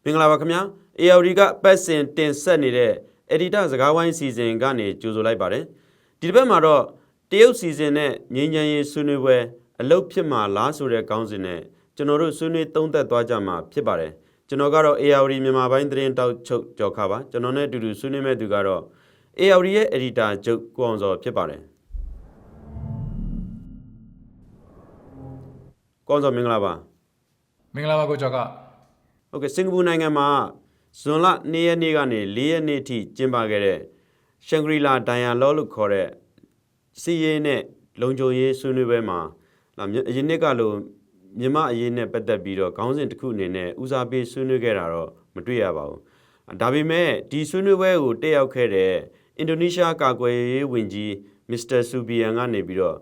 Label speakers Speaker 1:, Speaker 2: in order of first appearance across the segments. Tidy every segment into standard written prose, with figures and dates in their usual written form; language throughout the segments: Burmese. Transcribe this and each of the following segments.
Speaker 1: မင်္ဂလာပါခင်ဗျာ AOD ကပတ်စင်တင်ဆက်နေတဲ့ Editor စကားဝိုင်းစီစဉ်ကနေကြိုဆိုလိုက်ပါတယ်ဒီတစ်ပတ်မှာတော့တရုတ်စီစဉ်နဲ့ငြိမ်းချမ်းရေးဆွေးနွေးပွဲအလုပ်ဖြစ်မှာလားဆိုတဲ့ခေါင်းစဉ်နဲ့ကျွန်တော်တို့ဆွေးနွေးသုံးသပ်သွားကြမှာဖြစ်ပါတယ်ကျွန်တော်ကတော့ AOD မြန်မာပိုင်းသတင်းတောက်ချုပ်ကြော်ခါပါကျွန်တော်နဲ့အတူတူဆွေးနွေးမဲ့သူကတော့ AOD ရဲ့ Editor ချုပ်ကိုအောင်စောဖြစ်ပါတယ်ကိုအောင်စောမင်္ဂလာပါက
Speaker 2: ိုကျော်က
Speaker 1: ဟုတ်ကဲ့စင်ကာပူနိုင်ငံမှာဇွန်လ2ရက်နေ့ကနေ4ရက်နေ့ထိကျင်းပခဲ့တဲ့ရှန်ဂရီလာဒိုင်ယာလောလို့ခေါ်တဲ့စီးရေးနဲ့လုံခြုံရေးဆွေးနွေးပွဲမှာအရင်နှစ်ကလိုမြန်မာအရေးနဲ့ပတ်သက်ပြီးတော့ခေါင်းစဉ်တစ်ခုအနေနဲ့ဦးစားပေးဆွေးနွေးခဲ့တာတော့မတွေ့ရပါဘူးဒါပေမဲ့ဒီဆွေးနွေးပွဲကိုတက်ရောက်ခဲ့တဲ့အင်ဒိုနီးရှားကာကွယ်ရေးဝန်ကြီးမစ္စတာဆူဘီယန်ကနေပြီးတော့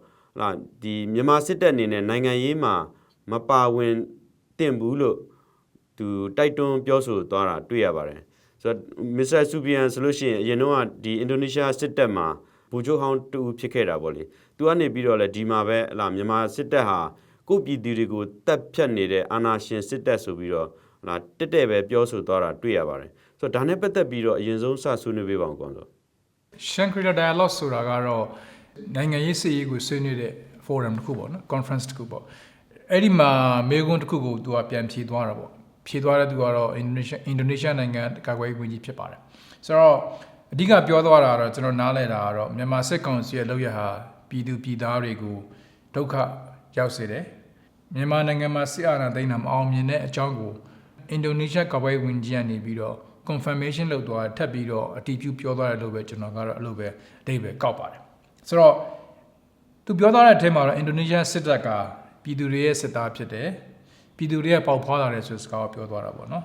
Speaker 1: ဒီမြန်မာစစ်တပ်အနေနဲ့နိုင်ငံရေးမှာမပါဝင်သင့်ဘူးလို့သူတိုက်တွန်းပြောဆိုသွားတာတွေ့ရပါတယ်ဆိုတော့မစ္စတာဆူဘီယန်ဆိုလို့ရှိရင်အရင်တော့ဒီအင်ဒိုနီးရှားစစ်တပ်မှာဗိုလ်ချုပ်ဟောင်းတူဖြစ်ခဲ့တာပေါ့လေသူကနေပြီးတော့လေဒီမှာပဲမြန်မာစစ်တပ်ဟာကိုပြည်သူတွေကိုတပ်ဖြတ်နေတဲ့အာဏာရှင်စစ်တပ်ဆိုပြီးတော့တက်တဲ့ပဲပြောဆိုသွားတာတွေ့ရပါတယ်ဆိုတော့ဒါနဲ့ပတ်သက်ပြီးတော့အရင်ဆုံးစဆွေးနွေးပေးပါအောင်ကွန်ဆို
Speaker 2: ရှန်ဂရီလာ dialogue ဆိုတာကတော့နိုင်ငံရေးစစ်ရေးကိုဆွေးနွေးတဲ့ forum တစ်ခုပေါ့နော် conference တစ်ခုပေါ့အဲ့ဒီမှာမေကွန်းတစ်ခုကိုသူကပြန်ဖြေသွားတာပေါ့ဖြေသွားတဲ့သူကတော့အင်ဒိုနီးရှားနိုင်ငံကာကွယ်ရေးဝန်ကြီးဖြစ်ပါတယ်ဆိုတော့အဓိကပြောသွားတာတော့ကျွန်တော်နားလည်တာကတော့မြန်မာစစ်ကောင်စီရဲ့လုပ်ရဟာပြည်သူပြည်သားတွေကိုဒုက္ခရောက်စေတယ်မြန်မာနိုင်ငံမှာစစ်အာဏာသိမ်းတာမအောင်မြင်တဲ့အကြောင်းကိုအင်ဒိုနီးရှားကာကွယ်ရေးဝန်ကြီးကနေပြီးတော့ confirmation လုပ်သွားထပ်ပြီးတော့အတည်ပြုပြောသွားတယ်လို့ပဲကျွန်တော်ကတော့အဲ့လိုပဲအဓိပ္ပာယ်ကောက်ပါတယ်ဆိုတော့သူပြောသွားတဲ့အထက်မှာတော့အင်ဒိုနီးရှားစစ်တပ်ကပြည်သူတွေရဲ့စစ်သားဖြစ်တယ်ပြည်သူတွေကပေါက်ဖွာလာတယ်ဆိုစကားကိုပြောသွားတာပေါ့နော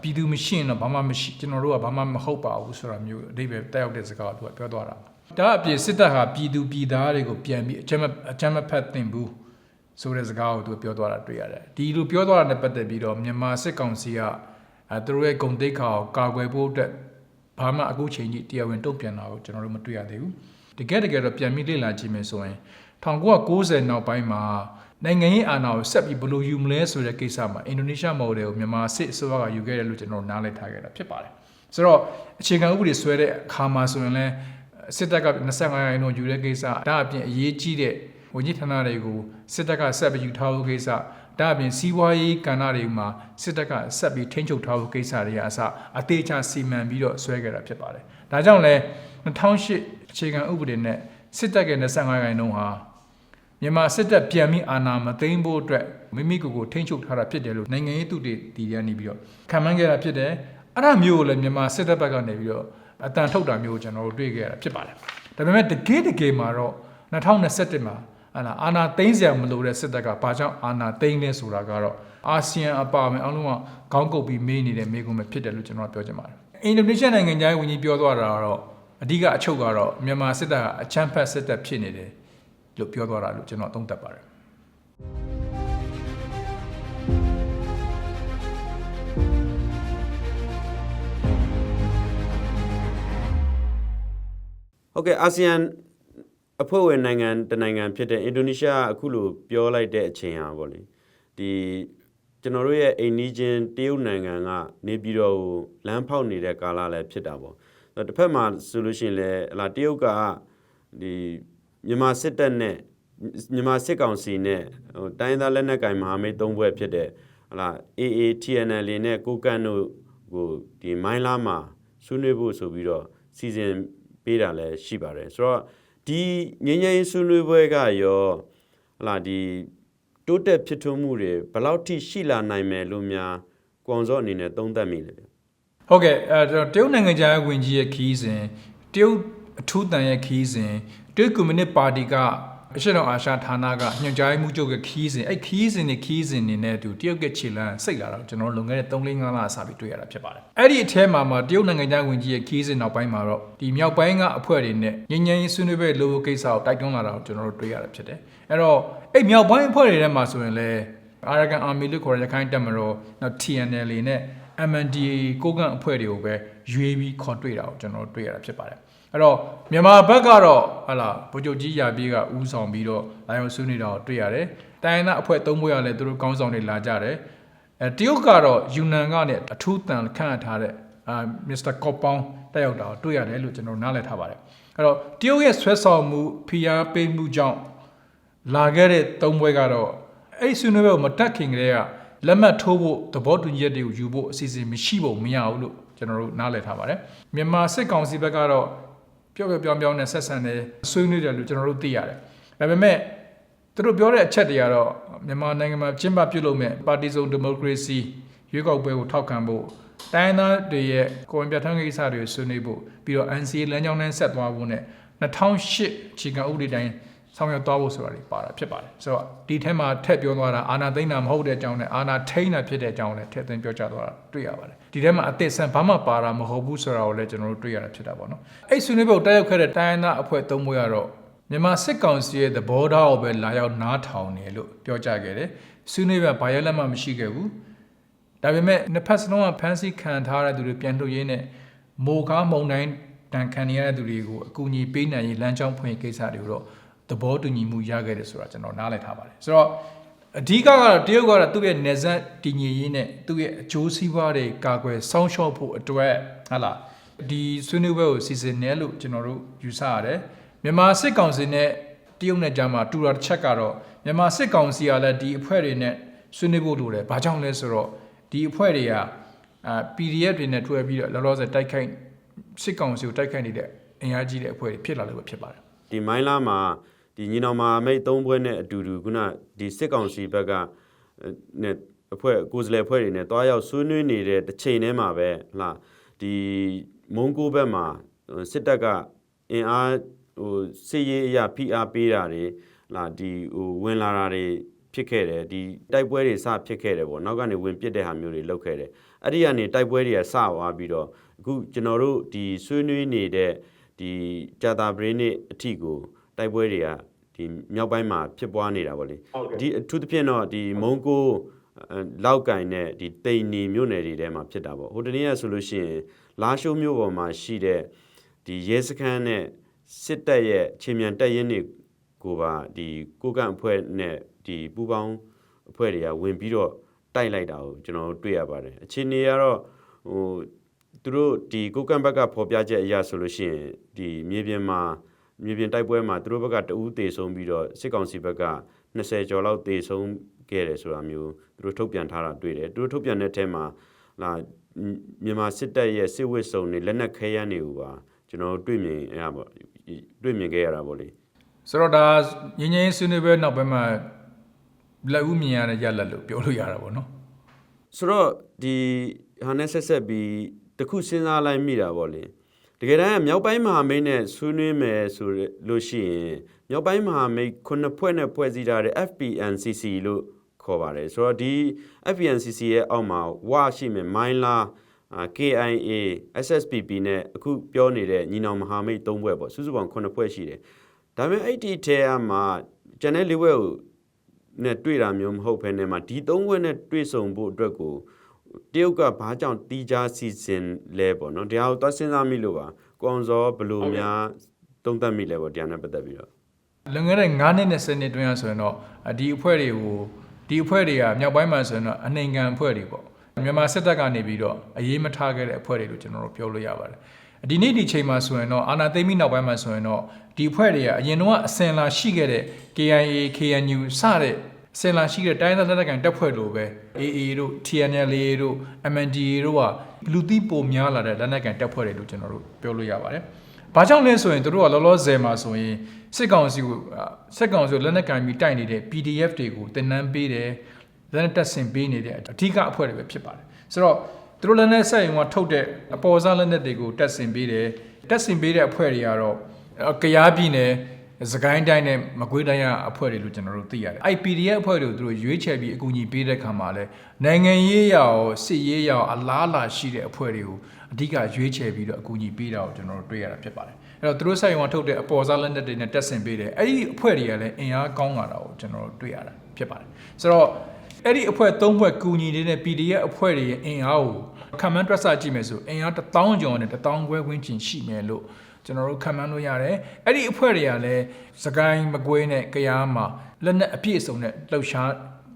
Speaker 2: ်ပြည်သူမရှိရင်တော့ဘာမှမရှိကျွန်တော်တို့ကဘာမှမဟုတ်ပါဘူးဆိုတာမျိုးအဓိပ္ပာယ်တက်ရောက်တဲ့စကားကိုသူကပြောသွားတာဒါအပြင်စစ်တပ်ဟာပြည်သူပြည်သားတွေကိုပြန်ပြီးအကြမ်းမဖက်သင့်ဘူးဆိုတဲ့စကားကိုသူပြောသွားတာတွေ့ရတယ်ဒီလိုပြောသွားတာနဲ့ပတ်သက်ပြီးတော့မြန်မာစစ်ကောင်စီကသူတို့ရဲ့ဂုဏ်သိက္ခာကိုကာကွယ်ဖို့အတွက်ဘာမှအခုချိန်ကြီးတရားဝင်တုံ့ပြန်တာကိုကျွန်တော်တို့မတွေ့ရသေးဘူးတကယ်တော့ပြန်ပြီးလေ့လာကြည့်မယ်ဆိုရင်1990နောက်ပိုင်းမှာနိုင်ငံရေးအာဏာကိုဆက်ပြီးဘယ်လိုယူမလဲဆိုတဲ့ကိစ္စမှာအင်ဒိုနီးရှား model ကိုမြန်မာစစ်အစိုးရကယူခဲ့တယ်လို့ကျွန်တော်နားလည်ထားခဲ့တာဖြစ်ပါတယ်ဆိုတော့အခြေခံဥပဒေဆွဲတဲ့အခါမှာဆိုရင်လည်းစစ်တပ်က25ရာခိုင်နှုန်းယူတဲ့ကိစ္စဒါအပြင်အရေးကြီးတဲ့ဝန်ကြီးဌာနတွေကိုစစ်တပ်ကဆက်ပြီးယူထားဖို့ကိစ္စဒါအပြင်စီးပွားရေးကဏ္ဍတွေမှာစစ်တပ်ကဆက်ပြီးထိန်းချုပ်ထားဖို့ကိစ္စတွေအစအသေးချာစီမံပြီးတော့ဆွဲခဲ့တာဖြစ်ပါတယ်ဒါကြောင့်လဲ2008အခြေခံဥပဒေနဲ့စစ်တပ်က25ရာခိုင်နှုန်းဟာမြန်မာစစ်တပ်ပြန်ပြီးအာဏာမသိမ်းဖို့အတွက်မိမိကိုယ်ကိုထိန်းချုပ်ထားတာဖြစ်တယ်လို့နိုင်ငံရေးသူတွေတီးရနေပြီးတော့ခံမှန်းခဲ့တာဖြစ်တယ်အဲ့ဒါမျိုးကိုလည်းမြန်မာစစ်တပ်ဘက်ကနေပြီးတော့အတန်ထုတ်တာမျိုးကိုကျွန်တော်တို့တွေ့ခဲ့ရတာဖြစ်ပါတယ်ဒါပေမဲ့တကယ်မှာတော့2021မှာအာဏာသိမ်းစရာမလိုတဲ့စစ်တပ်ကဘာကြောင့်အာဏာသိမ်းလဲဆိုတာကတော့အာဆီယံအပါအဝင်အားလုံးကခေါင်းကုပ်ပြီးမေးနေတဲ့မေးခွန်းပဲဖြစ်တယ်လို့ကျွန်တော်ပြောချင်ပါတယ်အင်ဒိုနီးရှားနိုင်ငံသားဝန်ကြီးပြောသွားတာကတော့အဓိကအချုပ်ကတော့မြန်မာစစ်တပ်ကအချမ်းဖက်စစ်တပ်ဖြစ်နေတယ်လို့ပြောသွားတာလို့ကျွန်တော်သုံးသပ်ပါတယ်ဟ
Speaker 1: ုတ်ကဲ့အာဆီယံအဖွဲ့ဝင်နိုင်ငံတနိုင်ငံဖြစ်တဲ့အင်ဒိုနီးရှားအခုလိုပြောလိုက်တဲ့အချိန်ဟာပေါ့လေဒီကျွန်တော်တို့ရဲ့အိမ်နီးချင်းတရုတ်နိုင်ငံကနေပြည်တော်ကိုလမ်းဖောက်နေတဲ့ကာလလည်းဖြစ်တာပေါ့တစ်ဖက်မှာဆိုလို့ရှိရင်လည်းတရုတ်ကဒီမြန်မာစစ်တပ်နဲ့မြန်မာစစ်ကောင်စီနဲ့တိုင်းသားလက်နက်ကင်မဟာမိတ်၃ဘွဲ့ဖြစ်တဲ့AA TNL နဲ့ကိုကန့်တို့ကိုဒီမိုင်းလာမှာဆွေးနွေးဖို့ဆိုပြီးတော့စီစဉ်ပေးတာလည်းရှိပါတယ်ဆိုတော့ဒီငြိမ်းချမ်းရေးဆွေးနွေးပွဲကရောဒီတိုးတက်ဖြစ်ထွန်းမှုတွေဘယ်လောက်ထိရှိလာနိုင်မယ်လို့များကွန်စော့အနေနဲ့သုံးသပ်မိလဲဟ
Speaker 2: ုတ်ကဲ့တရုတ်နိုင်ငံခြားရေးဝန်ကြီးရဲ့ခီးစဉ်တရုတ်အထူးတန်ရဲ့ခီးစဉ်တရုတ်ကွန်မြူနစ်ပါတီကအရှေ့တောင်အာရှဌာနကညွှန်ကြားမှုချုပ်ရဲ့ခီးစဉ်အဲ့ခီးစဉ်နေနဲ့တူတရုတ်ကခြေလမ်းစိတ်လာတော့ကျွန်တော်လွန်ခဲ့တဲ့3-5လအစပြီးတွေ့ရတာဖြစ်ပါတယ်အဲ့ဒီအထဲမှာတရုတ်နိုင်ငံသားဝန်ကြီးရဲ့ခီးစဉ်နောက်ပိုင်းမှာတော့ဒီမြောက်ပိုင်းကအဖွဲ့တွေနဲ့ငြိမ်းချမ်းရေးဆွေးနွေးပွဲလိုကိစ္စကိုတိုက်တွန်းလာတာကိုကျွန်တော်တို့တွေ့ရတာဖြစ်တယ်အဲ့တော့အဲ့မြောက်ပိုင်းအဖွဲ့တွေထဲမှာဆိုရင်လည်း Arakan Army လို့ခေါ်တဲ့ရခိုင်တပ်မတော်နောက် TNL နဲ့ MNDAA ကိုကန့်အဖွဲ့တွေကိုပဲရွေးပြီးခေါ်တွေ့တာကိုကျွန်တော်တို့တွေ့ရတာဖြစ်ပါတယ်အဲ့တော့မြန်မာဘက်ကတော့ဗိုလ်ချုပ်ကြီးရာပြေးကဦးဆောင်ပြီးတော့လာရောက်ဆွေးနွေးတာကိုတွေ့ရတယ်တိုင်းရင်းသားအဖွဲ့၃ဖွဲ့ကလည်းသူတို့ကောင်းဆောင်တွေလာကြတယ် တရုတ်ကတော့ယူနန်ကနေအထူးတန်ခန့်ထားတဲ့မစ္စတာကော့ပေါင်းတက်ရောက်တာတွေ့ရတယ်လို့ကျွန်တော်နားလည်ထားပါတယ်အဲ့တော့တရုတ်ရဲ့ဆွဲဆောင်မှုဖိအားပေးမှုကြောင့်လာခဲ့တဲ့သုံးပွဲကတော့အဲ့ဆွေးနွေးပွဲကိုမတက်ခင်ကတည်းကလက်မှတ်ထိုးဖို့သဘောတူညီချက်တွေကိုယူဖို့အစီအစဉ်မရှိဖို့မရဘူးလို့ကျွန်တော်တို့နားလည်ထားပါတယ်မြန်မာစစ်ကောင်စီဘက်ကတော့ပြောင်းနဲ့ဆက်ဆံနေဆွေးနွေးတယ်လို့ကျွန်တော်တို့သိရတယ်ဒါပေမဲ့သူတို့ပြောတဲ့အချက်တွေကတော့မြန်မာနိုင်ငံမှာကျင်းပပြုလုပ်မဲ့ပါတီစုံဒီမိုကရေစီရွေးကောက်ပွဲကိုထောက်ခံဖို့တိုင်းသားတွေရဲ့ကိုယ်ဝန်ပြဋ္ဌာန်းကိစ္စတွေဆွေးနွေးဖို့ပြီးတော့ NCA လမ်းကြောင်းနဲ့ဆက်သွားဖို့နဲ့2008အခြေခံဥပဒေတိုင်းဆောင်ရွက်သွားဖို့ဆိုတာတွေပါတာဖြစ်ပါတယ်ဆိုတော့ဒီထဲမှာထည့်ပြောသွားတာအာဏာသိမ်းတာမဟုတ်တဲ့အကြောင်းနဲ့အာဏာထိန်းတာဖြစ်တဲ့အကြောင်းနဲ့ထည့်သွင်းပြောကြားသွားတာတွေ့ရပါတယ်ဒီထဲမှာအသစ်ဆန်ဘာမှပါတာမဟုတ်ဘူးဆိုတာကိုလည်းကျွန်တော်တို့တွေ့ရတာဖြစ်တာပေါ့နော်အဲ့ဆွေးနွေးဖို့တက်ရောက်ခဲ့တဲ့တိုင်းသားအဖွဲ့သုံးဖွဲ့ကတော့မြန်မာစစ်ကောင်စီရဲ့သဘောထားကိုပဲလာရောက်နားထောင်တယ်လို့ပြောကြားခဲ့တယ်ဆွေးနွေးပွဲဘာရလက်မှမရှိခဲ့ဘူးဒါပေမဲ့နှစ်ဖက်စလုံးကဖန်ဆီးခံထားတဲ့သူတွေပြန်ထုတ်ရင်းနဲ့မိုကားမုံတိုင်းတန်ခံရတဲ့သူတွေကိုအကူအညီပေးနိုင်ရေးလမ်းကြောင်းဖွင့်ကိစ္စတွေကိုတော့သဘောတူညီမှုရခဲ့တယ်ဆိုတာကျွန်တော်နားလည်ထားပါတယ်ဆိုတော့အဓိကကတော့တရုတ်ကတော့သူ့ရဲ့နေဆက်တည်ငြိမ်ရေးနဲ့သူ့ရဲ့အကျိုးစီးပွားတွေကာကွယ်စောင့်ရှောက်ဖို့အတွက်ဟာလားဒီဆွေးနွေးပွဲကိုစီစဉ်နေလို့ကျွန်တော်တို့ယူဆရတယ်မြန်မာစစ်ကောင်စီနဲ့တရုတ်နဲ့ကြားမှာတူတာတစ်ချက်ကတော့မြန်မာစစ်ကောင်စီကလည်းဒီအဖွဲ့တွေနဲ့ဆွေးနွေးဖို့လိုတယ်ဘာကြောင့်လဲဆိုတော့ဒီအဖွဲ့တွေကPDF တွေနဲ့တွဲပြီးတော့လောလောဆယ်တိုက်ခိုက်စစ်ကောင်စီကိုတိုက်ခိုက်နေတဲ့အင်အားကြီးတဲ့အဖွဲ့တွေဖြစ်လာလို့ပဲဖြစ်ပါတယ်
Speaker 1: ဒီမိုင်းလာမှာဒီညီနောင်မဟာမိတ်၃ဘွဲနဲ့အတူတူခုနဒီစစ်ကောင်စီဘက်ကနဲ့အဖွဲ့ကိုယ်စားလှယ်အဖွဲ့တွေနဲ့တွားရောက်ဆွေးနွေးနေတဲ့တစ်ချိန်တည်းမှာပဲဟာဒီမုံကိုဘက်မှာစစ်တပ်ကအင်အားစစ်ရေးအရာဖိအားပေးတာတွေလာဒီဝင်လာတာတွေဖြစ်ခဲ့တယ်ဒီတိုက်ပွဲတွေစဖြစ်ခဲ့တယ်ပေါ့နောက်ကနေဝင်ပစ်တဲ့ဟာမျိုးတွေလုပ်ခဲ့တယ်အဲ့ဒီကနေတိုက်ပွဲတွေကစသွားပြီးတော့အခုကျွန်တော်တို့ဒီဆွေးနွေးနေတဲ့ဒီကြာတာပရင်းနေ့အထိကိုတိုက်ပွဲတွေကဒီမြောက်ပိုင်းမှာဖြစ်ပွားနေတာပေါ့လေဒီအထူးသဖြင့်တော့ဒီမုံကိုလောက်ကင်နဲ့ဒီတိန်နီမြို့နယ်တွေထဲမှာဖြစ်တာပေါ့ဟိုတနေ့ကဆိုလို့ရှိရင်လာရှိုးမြို့ပေါ်မှာရှိတဲ့ဒီရဲစခန်းနဲ့စစ်တပ်ရဲ့ခြေမြန်တပ်ရင်းတွေကိုပါဒီကိုကန့်အဖွဲ့နဲ့ဒီပူပေါင်းအဖွဲ့တွေကဝင်ပြီးတော့တိုက်လိုက်တာကိုကျွန်တော်တွေ့ရပါတယ်အခြေအနေကတော့သူတို့ဒီကိုကန့်ဘက်ကဖော်ပြချက်အရာဆိုလို့ရှိရင်ဒီမြေပြင်တိုက်ပွဲမှာသူတို့ဘက်ကတဦးသေဆုံးပြီးတော့စစ်ကောင်စီဘက်က20ကျော်လောက်သေဆုံးခဲ့တယ်ဆိုတာမျိုးသူတို့ထုတ်ပြန်ထားတာတွေ့တယ်သူတို့ထုတ်ပြန်တဲ့အထက်မှာလာမြန်မာစစ်တပ်ရဲ့စစ်ဝတ်စုံတွေလက်နက်ခဲယမ်းတွေကိုပါကျွန်တော်တွေ့မြင်ခဲ့ရတာပေါ့လေ
Speaker 2: ဆိုတော့ဒါငင်းငင်းဆွေးနွေးပွဲနောက်ပိုင်းမှာလက်ဦးမြင်ရတဲ့ရလက်လို့ပြောလို့ရတာပေါ့နော်
Speaker 1: ဆိုတော့ဒီဟာနဲ့ဆက်ပြီးတခုစဉ်းစားလိုက်မိတာပေါ့လေတကယ်တမ်းမြောက်ပိုင်းမဟာမိတ်နဲ့ဆွေးနွေးမယ်ဆိုလို့ရှိရင်မြောက်ပိုင်းမဟာမိတ်9ဖွဲ့နဲ့ဖွဲ့စည်းထားတဲ့ FPNCC လို့ခေါ်ပါတယ်ဆိုတော့ဒီ FPNCC ရဲ့အောက်မှာဝါရှိမယ်မိုင်းလာKIA SSPP နဲ့အခုပြောနေတဲ့ညီနောင်မဟာမိတ်3ဖွဲ့ပေါ့စုစုပေါင်း9ဖွဲ့ရှိတယ်ဒါပေမဲ့အဲ့ဒီထဲမှာကျန်တဲ့4ဖွဲ့ကိုနဲ့တွေ့တာမျိုးမဟုတ်ဘဲနဲ့မှာဒီ3ဖွဲ့နဲ့တွေ့ဆုံဖို့အတွက်ကိုတရုတ်ကဘာကြောင့်တီးခြားစီစဉ်လဲပေါ့နော်တရားကိုသွားစဉ်းစားမိလို့ပါကိုအောင်စောဘလို့များသုံးသပ်မိလဲပေါ့တရားနဲ့ပတ်သက်ပြီးတော့လ
Speaker 2: ွန်ခဲ့တဲ့9နှစ်နဲ့10နှစ်တွင်းဆိုရင်တော့ဒီအဖွဲ့တွေကမြောက်ပိုင်းမှာဆိုရင်တော့အနှိမ်ခံအဖွဲ့တွေပေါ့မြန်မာစစ်တပ်ကနေပြီးတော့အရေးမထားခဲ့တဲ့အဖွဲ့တွေလို့ကျွန်တော်တို့ပြောလို့ရပါတယ်ဒီနေ့ဒီချိန်မှာဆိုရင်တော့အာဏာသိမ်းပြီးနောက်ပိုင်းမှာဆိုရင်တော့ဒီအဖွဲ့တွေကအရင်တော့အစင်လာရှိခဲ့တဲ့ KIA KNU စတဲ့ဆင်လာရှိတဲ့တိုင်းသားလက်နက်ကိုင်တပ်ဖွဲ့လိုပဲ AA တို့ TNLA တို့ MNDAA တို့ကလူသိပိုများလာတဲ့လက်နက်ကိုင်တပ်ဖွဲ့တွေလို့ကျွန်တော်တို့ပြောလို့ရပါတယ်။ဘာကြောင့်လဲဆိုရင်တို့ကလောလောဆယ်မှာဆိုရင်စစ်ကောင်စီကိုလက်နက်ကိုင်ပြီးတိုက်နေတဲ့ PDF တွေကိုတင်နန်းပေးတယ်လက်နက်တပ်ဆင်ပေးနေတဲ့အဓိကအဖွဲ့တွေပဲဖြစ်ပါတယ်။ဆိုတော့တို့လက်နက်ဆက်ရင်ကထုတ်တဲ့အပေါ်စားလက်နက်တွေကိုတပ်ဆင်ပေးတယ်တပ်ဆင်ပေးတဲ့အဖွဲ့တွေကတော့ကယားပြည်နယ်စကိုင်းတိုင်းနဲ့မကွေးတိုင်းကအဖွဲ့တွေလို့ကျွန်တော်တို့သိရတယ်။ IPDF အဖွဲ့တွေသူတို့ရွေးချယ်ပြီးအကူအညီပေးတဲ့ခါမှာလဲနိုင်ငံရေးရောစစ်ရေးရောအလားအလာရှိတဲ့အဖွဲ့တွေကိုအဓိကရွေးချယ်ပြီးတော့အကူအညီပေးတာကိုကျွန်တော်တို့တွေ့ရတာဖြစ်ပါတယ်။အဲ့တော့သူတို့ဆိုင်မှာထုတ်တဲ့အပေါ်စားလက်နက်တွေနဲ့တက်ဆင်ပေးတယ်။အဲ့ဒီအဖွဲ့တွေကလည်းအင်အားကောင်းလာတာကိုကျွန်တော်တို့တွေ့ရတာဖြစ်ပါတယ်။ဆိုတော့အဲ့ဒီအဖွဲ့၃ဖွဲ့ကူညီနေတဲ့ PDF အဖွဲ့တွေရဲ့အင်အားကိုခံမှန်းတွက်ဆကြည့်မယ်ဆိုအင်အား1000ကျော်နဲ့1000ခွဲဝန်းကျင်ရှိမယ်လို့ကျွန်တော်တို့ခံမှန်းလို့ရတယ်အဲ့ဒီအဖွဲ့တွေကလည်းစကိုင်းမကွေးနဲ့ကယားမှာလက်နက်အပြည့်အစုံနဲ့လှုပ်ရှား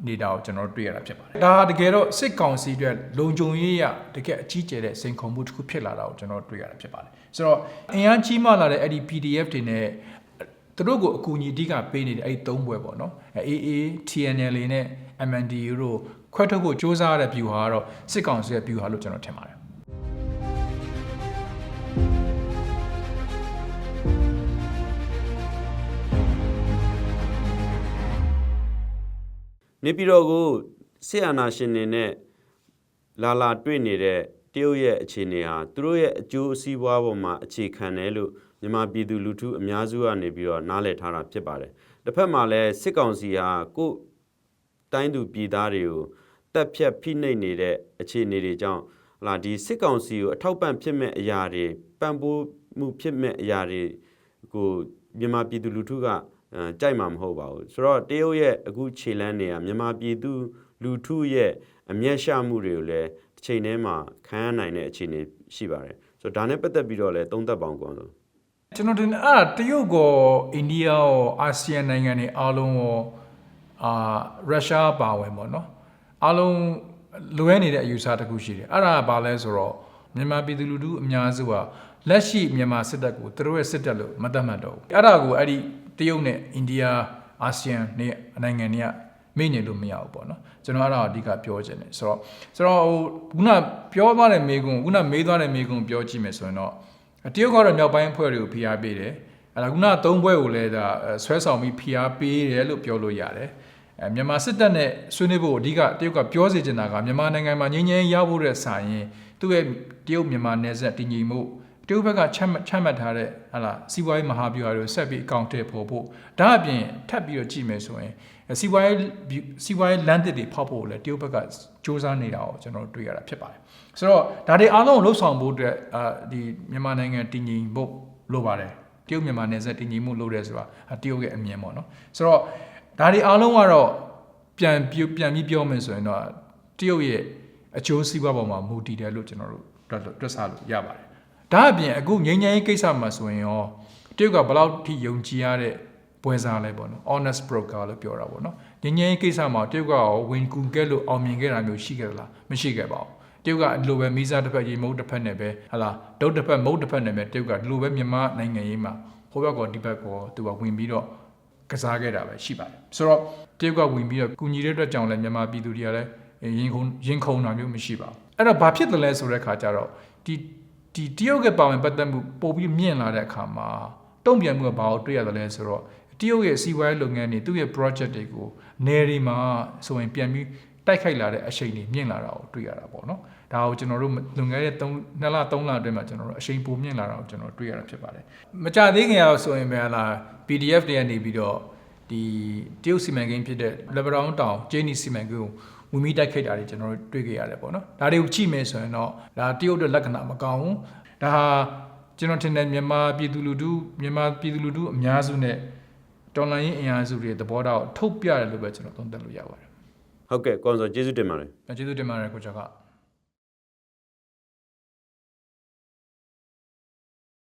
Speaker 2: နေတာကိုကျွန်တော်တွေ့ရတာဖြစ်ပါတယ်ဒါတကယ်တော့စစ်ကောင်စီတွေလုံခြုံရေးရတကယ်အကြီးကျယ်တဲ့စိန်ခေါ်မှုတစ်ခုဖြစ်လာတာကိုကျွန်တော်တွေ့ရတာဖြစ်ပါတယ်ဆိုတော့အင်အားကြီးမှလာတဲ့အဲ့ဒီ PDF တွေနဲ့သူတို့ကိုအကူအညီအဓိကပေးနေတဲ့အဲ့ဒီ၃ဘွဲပေါ့နော် AA TNL နဲ့ MNDAA တို့ခွဲထုတ်ဖို့စ조사ရတဲ့ view ဟာတော့စစ်ကောင်စီရဲ့ view ဟာလို့ကျွန်တော်ထင်ပါတယ်
Speaker 1: နေပြည်တော်ကိုစစ်အာဏာရှင်တွေနဲ့လာတွေ့နေတဲ့တရုတ်ရဲ့အခြေအနေဟာသူတို့ရဲ့အကျိုးစီးပွားပေါ်မှာအခြေခံတယ်လို့မြန်မာပြည်သူလူထုအများစုကနေပြီးတော့နားလည်ထားတာဖြစ်ပါတယ်။တစ်ဖက်မှာလည်းစစ်ကောင်စီဟာကိုယ်တိုင်းသူပြည်သားတွေကိုတပ်ဖြတ်ဖိနှိပ်နေတဲ့အခြေအနေတွေကြောင့်ဒီစစ်ကောင်စီကိုအထောက်ပံ့ဖြစ်မဲ့အရာတွေပံ့ပိုးမှုဖြစ်မဲ့အရာတွေကိုမြန်မာပြည်သူလူထုကကြိုက်မှာမဟုတ်ပါဘူးဆိုတော့တရုတ်ရဲ့အခုခြေလမ်းတွေကမြန်မာပြည်သူလူထုရဲ့အမျက်ရှာမှုတွေကိုလည်းတစ်ချိန်တည်းမှာခံရနိုင်တဲ့အခြေအနေရှိပါတယ်ဆိုတော့ဒါနဲ့ပတ်သက်ပြီးတော့လည်းသုံးသပ်ပေါင်းကောင်းလို့
Speaker 2: ကျွန်တော်တင်အဲ့တရုတ်ကိုအိန္ဒိယရောအာဆီယံနိုင်ငံတွေအားလုံးရောရုရှားပါဝင်ပေါ့နော်အားလုံးလွဲနေတဲ့အယူဆတစ်ခုရှိတယ်အဲ့ဒါကဘာလဲဆိုတော့မြန်မာပြည်သူလူထုအများစုကလက်ရှိမြန်မာစစ်တပ်ကိုသူတို့ရဲ့စစ်တပ်လို့မသတ်မှတ်တော့ဘူးအဲ့ဒါကိုအဲ့ဒီတရုတ်နဲ့အိန္ဒိယအာဆီယံနိုင်ငံတွေကမေ့နေလို့မရဘူးပေါ့နော်ကျွန်တော်အဲ့ဒါအဓိကပြောချင်တယ်ဆိုတော့ခုနပြောသွားတဲ့မေးခွန်းခုနမေးသွားတဲ့မေးခွန်းပြောကြည့်မယ်ဆိုရင်တော့တရုတ်ကတော့မြောက်ပိုင်းအဖွဲ့တွေကိုဖိအားပေးတယ်အဲ့ဒါခုန၃ဘွဲကိုလည်းဒါဆွဲဆောင်ပြီးဖိအားပေးတယ်လို့ပြောလို့ရတယ်မြန်မာစစ်တပ်နဲ့ဆွေးနွေးဖို့အဓိကတရုတ်ကပြောစေချင်တာကမြန်မာနိုင်ငံမှာငြိမ်းချမ်းရဖို့တဲ့ဆိုင်ရင်သူ့ရဲ့တရုတ်မြန်မာနယ်စပ်တည်ငြိမ်မှုတရုတ်ဘက်ကချမှတ်ထားတဲ့စီးပွားရေးမဟာဗျူဟာတွေကိုဆက်ပြီးအကောင့်ထဲပေါ်ဖို့ဒါအပြင်ထပ်ပြီးတော့ကြည့်မယ်ဆိုရင်စီးပွားရေးလမ်းသစ်တွေဖောက်ဖို့လည်းတရုတ်ဘက်ကစ조사နေတာကိုကျွန်တော်တွေ့ရတာဖြစ်ပါတယ်ဆိုတော့ဒါတွေအားလုံးကိုလှုပ်ဆောင်ဖို့အတွက်ဒီမြန်မာနိုင်ငံတည်ငြိမ်ဖို့လိုပါတယ်တရုတ်မြန်မာနယ်စပ်တည်ငြိမ်မှုလိုတယ်ဆိုတာတရုတ်ရဲ့အမြင်ပေါ့နော်ဆိုတော့ဒါတွေအားလုံးကတော့ပြန်ပြီးပြောမယ်ဆိုရင်တော့တရုတ်ရဲ့အကျိုးစီးပွားပေါ်မှာမူတည်တယ်လို့ကျွန်တော်တို့တွက်ဆလို့ရပါတယ်ဒါအပြင်အခုငြိမ်းချမ်းရေးကိစ္စမှာဆိုရင်ရောတရုတ်ကဘယ်လောက်ထိယုံကြည်ရတဲ့ပွဲစားလဲပေါ့နော် honest broker လို့ပြောတာပေါ့နော်ငြိမ်းချမ်းရေးကိစ္စမှာတရုတ်ကဝင်ကူခဲ့လို့အောင်မြင်ခဲ့တာမျိုးရှိခဲ့လားမရှိခဲ့ပါဘူးတရုတ်ကဒီလိုပဲမီးစားတစ်ဖက်ရေမုတ်တစ်ဖက်နဲ့ပဲဒုတ်တစ်ဖက်မုတ်တစ်ဖက်နဲ့ပဲတရုတ်ကဒီလိုပဲမြန်မာနိုင်ငံရေးမှာဟိုဘက်ကောဒီဘက်ကောသူကဝင်ပြီးတော့ကစားခဲ့တာပဲရှိပါတယ်ဆိုတော့တရုတ်ကဝင်ပြီးတော့ကူညီတဲ့အတွက်ကြောင့်လည်းမြန်မာပြည်သူတွေကလည်းရင်ခုန်တာမျိုးမရှိပါဘူးအဲ့တော့ဘာဖြစ်တယ်လဲဆိုတဲ့ခါကျတော့ဒီတရုတ်ကပါဝင်ပတ်သက်မှုပို့ပြီးမြင့်လာတဲ့အခါမှာတုံ့ပြန်မှုကဘာကိုတွေ့ရတယ်လဲဆိုတော့တရုတ်ရဲ့စီးပွားရေးလုပ်ငန်းတွေသူ့ရဲ့ project တွေကိုနယ်တွေမှာဆိုရင်ပြန်ပြီးတိုက်ခိုက်လာတဲ့အရှိန်တွေမြင့်လာတာကိုတွေ့ရတာပေါ့နော်ဒါကိုကျွန်တော်တို့လွန်ခဲ့တဲ့2လ3လအတွင်းမှာကျွန်တော်တို့အရှိန်ပိုမြင့်လာတာကိုကျွန်တော်တွေ့ရတာဖြစ်ပါတယ်မကြသေးခင်ကတော့ဆိုရင်ပဲPDF တွေကနေပြီးတော့ဒီတရုတ်စီမံကိန်းဖြစ်တဲ့လက်ပတောင်းတောင်ကျင်းနီစီမံကိန်းကိုဝင်ပြီးတိုက်ခိုက်တာတွေကျွန်တော်တို့တွေ့ခဲ့ရတယ်ပေါ့နော်ဒါတွေကိုကြည့်မယ်ဆိုရင်တော့ဒါတရုတ်ရဲ့လက္ခဏာမကောင်းဘူးဒါဟာကျွန်တော်ထင်တယ်မြန်မာပြည်သူလူထုအများစုနဲ့တော်လိုင်းရင်အင်အားစုတွေသဘောထားကိုထုတ်ပြတယ်လို့ပဲကျွန်တော်သုံးသပ်လို့ရပါတယ်
Speaker 1: ဟုတ်ကဲ့ကွန်ဆိုကျေးဇူးတင်ပါတယ်
Speaker 2: ကျေးဇူးတင်ပါတယ်ကိုကျော်က